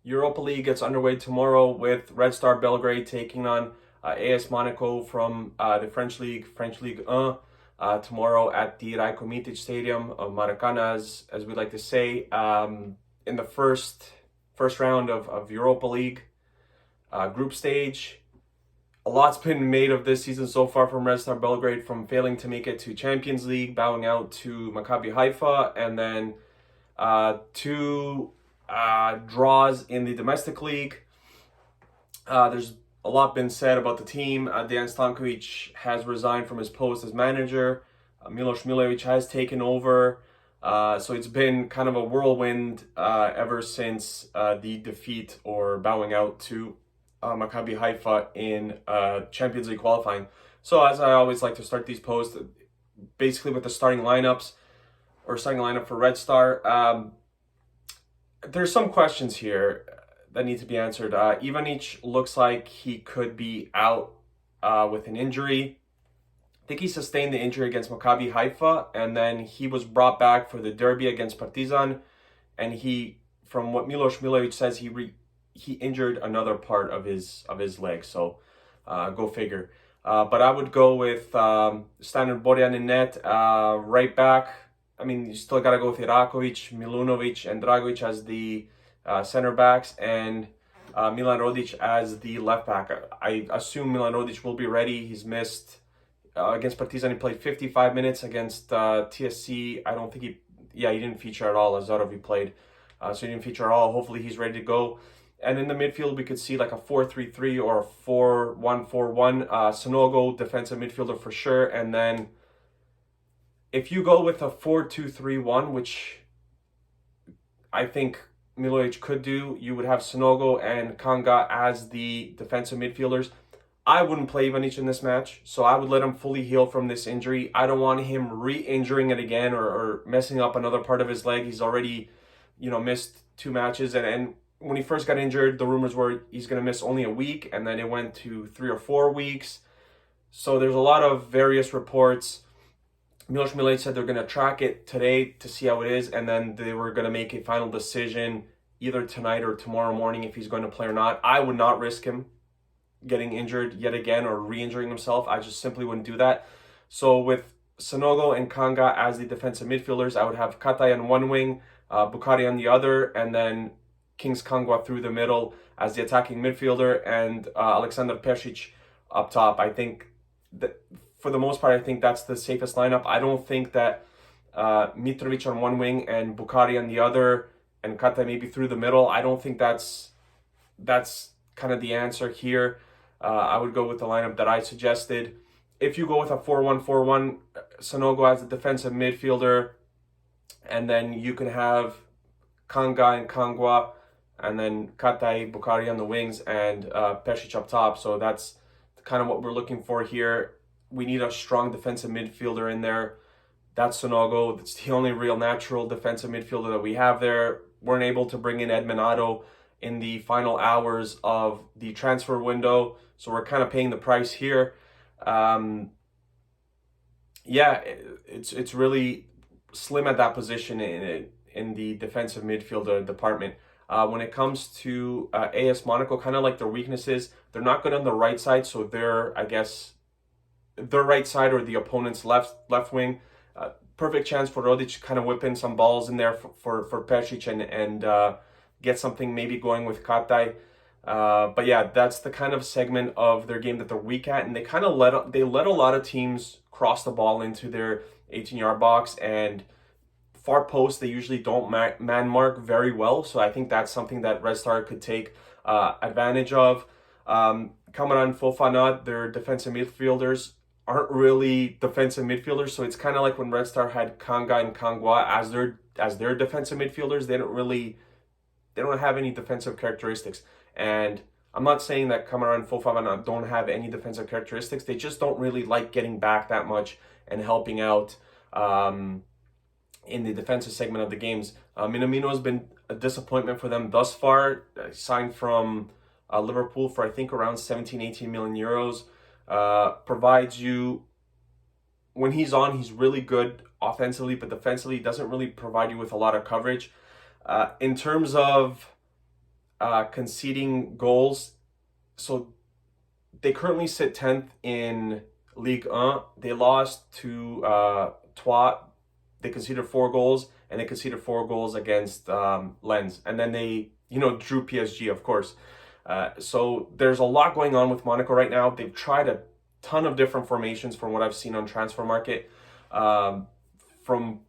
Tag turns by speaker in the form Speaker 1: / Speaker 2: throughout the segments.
Speaker 1: Europa League gets underway tomorrow with Red Star Belgrade taking on AS Monaco from the French League 1, tomorrow at the Rajko Mitic Stadium of Maracana, as we like to say, in the first round of Europa League group stage. A lot's been made of this season so far from Red Star Belgrade, from failing to make it to Champions League, bowing out to Maccabi Haifa, and then two draws in the domestic league. There's a lot been said about the team. Dejan Stankovic has resigned from his post as manager. Milos Milojevic has taken over. So it's been kind of a whirlwind ever since the defeat or bowing out to Maccabi Haifa in Champions League qualifying. So as I always like to start these posts, basically with the starting lineups or starting lineup for Red Star. There's some questions here that need to be answered. Ivanic looks like he could be out with an injury. I think he sustained the injury against Maccabi Haifa, and then he was brought back for the derby against Partizan, and he, from what Milos Milojevic says, he injured another part of his leg. So go figure. But I would go with Stanislav Borjan in net, right back. I mean, you still got to go with Irakovic, Milunovic, and Dragovic as the center backs, and Milan Rodic as the left back. I assume Milan Rodic will be ready. He's missed against Partizan. He played 55 minutes against TSC. I don't think he didn't feature at all. Azarov he played, so he didn't feature at all. Hopefully he's ready to go. And in the midfield, we could see like a 4-3-3 or a 4-1-4-1. Sonogo, defensive midfielder for sure, and then if you go with a 4-2-3-1, which I think Milojevic could do, you would have Sonogo and Kanga as the defensive midfielders. I wouldn't play Ivanic in this match, so I would let him fully heal from this injury. I don't want him re-injuring it again or messing up another part of his leg. He's already, missed 2 matches, and when he first got injured, the rumors were he's going to miss only a week, and then it went to 3 or 4 weeks. So there's a lot of various reports. Milos Milojevic said they're going to track it today to see how it is, and then they were going to make a final decision either tonight or tomorrow morning if he's going to play or not. I would not risk him getting injured yet again or re-injuring himself. I just simply wouldn't do that. So with Sonogo and Kanga as the defensive midfielders, I would have Katai on one wing, Bukhari on the other, and then Kings Kangwa through the middle as the attacking midfielder, and Alexander Persic up top. I think that for the most part, I think that's the safest lineup. I don't think that Mitrovic on one wing and Bukhari on the other, and Kata maybe through the middle. I don't think that's kind of the answer here. I would go with the lineup that I suggested. If you go with a 4-1-4-1, Sonogo as the defensive midfielder, and then you can have Kanga and Kangwa, and then Katai, Bukhari on the wings, and Persic up top. So that's kind of what we're looking for here. We need a strong defensive midfielder in there. That's Sonogo. That's the only real natural defensive midfielder that we have there. Weren't able to bring in Edmonado in the final hours of the transfer window, so we're kind of paying the price here. It's really slim at that position in the defensive midfielder department. When it comes to AS Monaco, kind of like their weaknesses, they're not good on the right side, so they're, I guess, their right side or the opponent's left wing. Perfect chance for Rodic to kind of whip in some balls in there for Persic and get something maybe going with Katai. But yeah, that's the kind of segment of their game that they're weak at, and they kind of let a lot of teams cross the ball into their 18-yard box, and far post they usually don't man mark very well. So I think that's something that Red Star could take advantage of. Kamaran Fofana, their defensive midfielders, aren't really defensive midfielders, so it's kind of like when Red Star had Kanga and Kangwa as their defensive midfielders. They don't have any defensive characteristics, and I'm not saying that Kamaran and Fofana don't have any defensive characteristics. They just don't really like getting back that much and helping out in the defensive segment of the games. Minamino has been a disappointment for them thus far. Signed from Liverpool for I think around 17-18 million euros. Provides you, when he's on, he's really good offensively, but defensively he doesn't really provide you with a lot of coverage. In terms of conceding goals. So they currently sit 10th in Ligue 1. They lost to Troyes. They conceded 4 goals, and they conceded 4 goals against Lens. And then they, drew PSG, of course. So there's a lot going on with Monaco right now. They've tried a ton of different formations from what I've seen on Transfer Market, from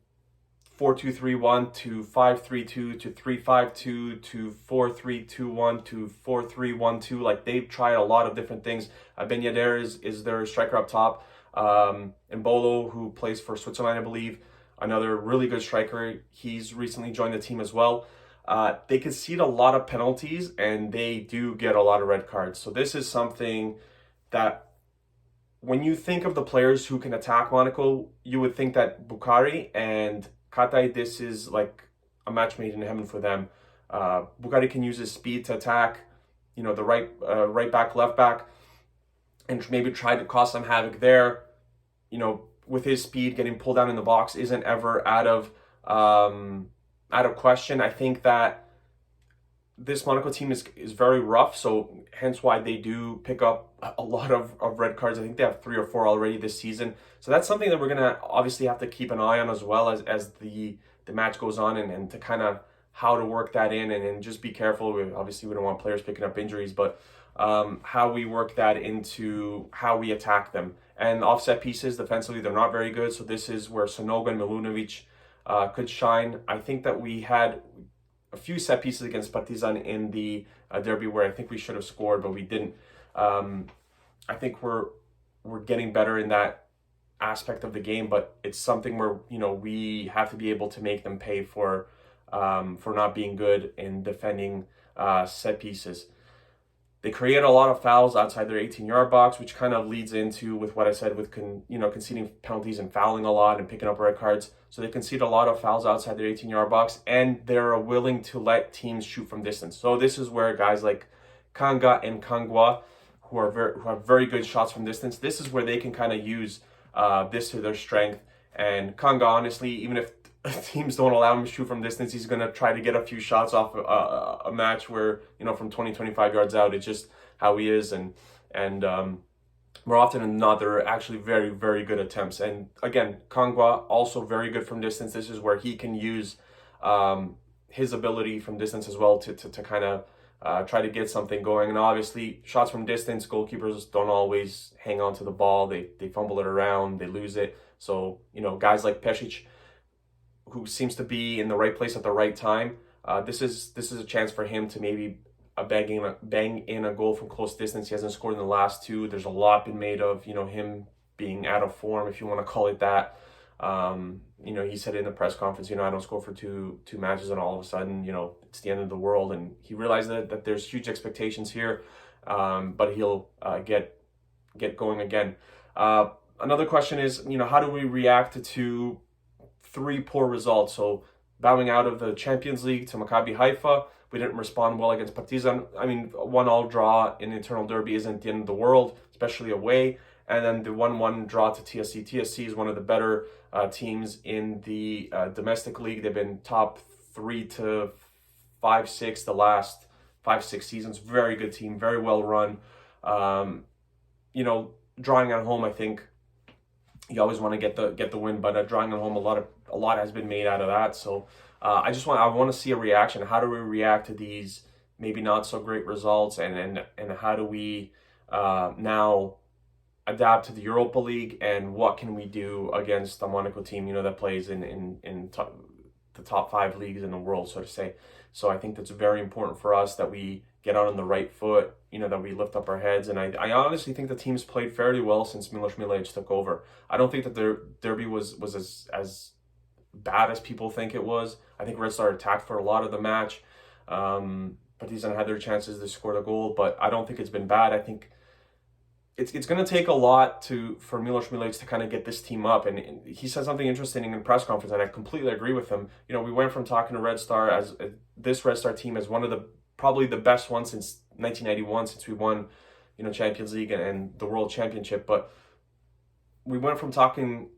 Speaker 1: 4-2-3-1 to 5-3-2 to 3-5-2 to 4-3-2-1 to 4-3-1-2. Like, they've tried a lot of different things. Ben Yedder is their striker up top. Mbolo, who plays for Switzerland, I believe, another really good striker. He's recently joined the team as well. They concede a lot of penalties, and they do get a lot of red cards. So this is something that, when you think of the players who can attack Monaco, you would think that Bukhari and Katay, this is like a match made in heaven for them. Bukhari can use his speed to attack, the right back, left back, and maybe try to cause some havoc there. With his speed, getting pulled down in the box isn't ever out of question. I think that this Monaco team is very rough, so hence why they do pick up a lot of red cards. I think they have 3 or 4 already this season. So that's something that we're going to obviously have to keep an eye on, as well as the match goes on, and to kind of how to work that in, and just be careful. Obviously, we don't want players picking up injuries, but how we work that into how we attack them. And offset pieces, defensively, they're not very good. So this is where Sonoga and Milunovic could shine. I think that we had a few set pieces against Partizan in the derby where I think we should have scored, but we didn't. I think we're getting better in that aspect of the game, but it's something where we have to be able to make them pay for not being good in defending set pieces. They create a lot of fouls outside their 18-yard box, which kind of leads into with what I said with conceding penalties and fouling a lot and picking up red cards. So they concede a lot of fouls outside their 18-yard box, and they're willing to let teams shoot from distance. So this is where guys like Kanga and Kangwa, who have very good shots from distance, this is where they can kind of use this to their strength. And Kanga, honestly, even if teams don't allow him to shoot from distance, he's going to try to get a few shots off a match where, from 20, 25 yards out. It's just how he is. And more often than not, they're actually very, very good attempts. And again, Kangwa, also very good from distance. This is where he can use his ability from distance as well to kind of try to get something going. And obviously, shots from distance, goalkeepers don't always hang on to the ball. They fumble it around, they lose it. So, guys like Pesic, who seems to be in the right place at the right time, this is a chance for him to maybe bang in a goal from close distance. He hasn't scored in the last 2. There's a lot been made of him being out of form, if you want to call it that. He said in the press conference, I don't score for two matches, and all of a sudden, it's the end of the world. And he realized that there's huge expectations here, but he'll get going again. Another question is, how do we react to 3 poor results? So bowing out of the Champions League to Maccabi Haifa, we didn't respond well against Partizan. I mean, 1-1 draw in the internal derby isn't the end of the world, especially away. And then the 1-1 draw to TSC. TSC is one of the better teams in the domestic league. They've been top 3 to 5-6 the last 5-6 seasons. Very good team, very well run. Drawing at home, I think you always want to get the win, but drawing at home, a lot has been made out of that. So I want to see a reaction. How do we react to these maybe not so great results, and how do we now adapt to the Europa League, and what can we do against the Monaco team, that plays in the top 5 leagues in the world, so to say. So I think that's very important for us that we get out on the right foot, that we lift up our heads. And I honestly think the team's played fairly well since Miloš Milić took over. I don't think that their derby was as bad as people think it was. I think Red Star attacked for a lot of the match. Partizan had their chances to score the goal, but I don't think it's been bad. I think it's going to take a lot for Miloš Milić to kind of get this team up. And he said something interesting in the press conference, and I completely agree with him. We went from talking to Red Star as this Red Star team as one of probably the best one since 1991, since we won, Champions League and the World Championship. But we went from talking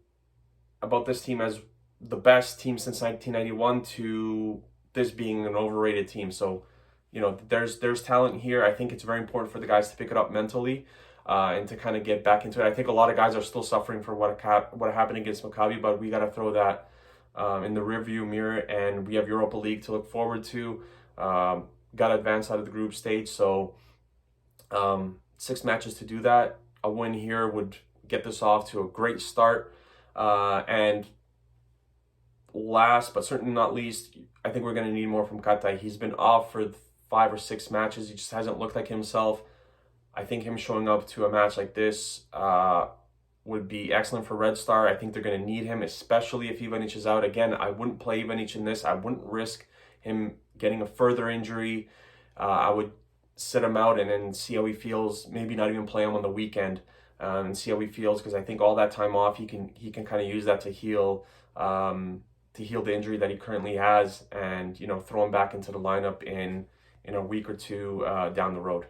Speaker 1: about this team as the best team since 1991 to this being an overrated team. So there's talent here. I think it's very important for the guys to pick it up mentally, and to kind of get back into it. I think a lot of guys are still suffering for what happened against Maccabi, but we got to throw that in the rearview mirror, and we have Europa League to look forward to. Got to advance out of the group stage, so 6 matches to do that. A win here would get this off to a great start. And last but certainly not least, I think we're going to need more from Katai. He's been off for 5 or 6 matches. He just hasn't looked like himself. I think him showing up to a match like this would be excellent for Red Star. I think they're going to need him, especially if Ivanic is out. Again, I wouldn't play Ivanic in this. I wouldn't risk him getting a further injury. I would sit him out and then see how he feels. Maybe not even play him on the weekend, and see how he feels, because I think all that time off he can kind of use that to heal the injury that he currently has, and throw him back into the lineup in a week or two down the road.